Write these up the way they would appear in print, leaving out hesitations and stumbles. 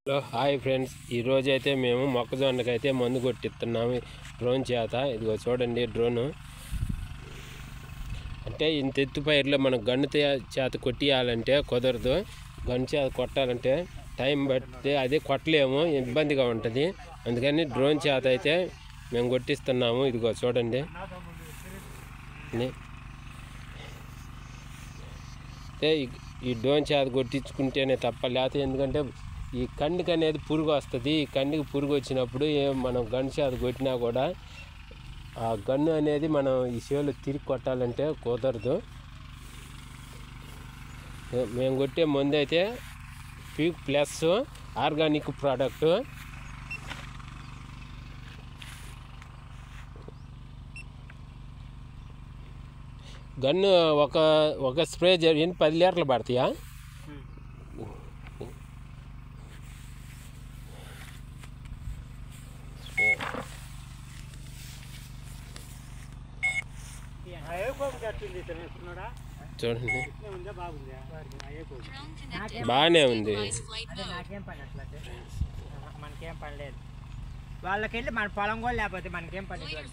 Hello hi friends, ఈరోజు అయితే మేము మొక్కజొన్నకైతే మందు కొట్టిస్తున్నాము డ్రోన్ చేత. ఇదిగో చూడండి డ్రోను. అంటే ఇంత ఎత్తు పైర్లో మనం గన్ను చేత కొట్టియాలంటే కుదరదు. గన్ను చేత కొట్టాలంటే టైం పడితే అదే కొట్టలేము, ఇబ్బందిగా ఉంటుంది. అందుకని డ్రోన్ చేత అయితే మేము కొట్టిస్తున్నాము. ఇదిగో చూడండి. ఈ డ్రోన్ చేత కొట్టించుకుంటేనే తప్ప, లేకపోతే ఎందుకంటే ఈ కండికి అనేది పురుగు వస్తుంది. ఈ కండికి పురుగు వచ్చినప్పుడు మనం గన్ను చేత కొట్టినా కూడా ఆ గన్ను అనేది మనం ఈ చేలు తిరిగి కొట్టాలంటే కుదరదు. మేము కొట్టే మందు అయితే peak plus organic product. Gun ఒక స్ప్రే జరిగింది 10 లీటర్లు పడతాయా? చూడండి, బాగానే ఉంది. మనకేం పని లేదు. వాళ్ళకి వెళ్ళి మన పొలం కూడా లేకపోతే మనకేం పని లేదు.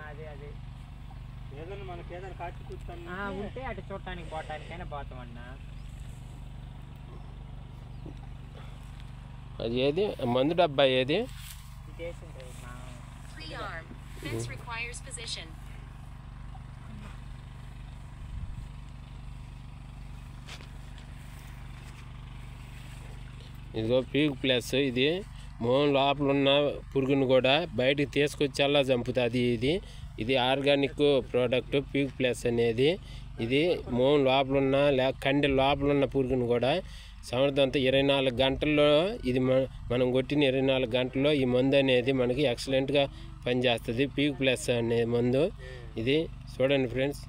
అదే అదే ఏదైనా మనకి ఏదైనా కాచి కూర్చొని ఉంటే అటు చూడటానికి పోవటానికైనా పోతామన్నా. అది ఏది మందు డబ్బా ఏది? ఇదిగో పీక్ ప్లస్. ఇది మోహం లోపల ఉన్న పురుగును కూడా బయటికి తీసుకొచ్చి అలా చంపుతుంది. ఇది ఆర్గానిక్ ప్రోడక్ట్ పీక్ ప్లస్ అనేది. ఇది మోహం లోపల ఉన్న కండె లోపల ఉన్న పురుగును కూడా సమర్థంతో 24 గంటల్లో, ఇది మనం కొట్టిన 24 గంటల్లో ఈ మందు అనేది మనకి ఎక్సలెంట్గా పనిచేస్తుంది. పీక్ ప్లస్ అనే మందు ఇది. చూడండి ఫ్రెండ్స్.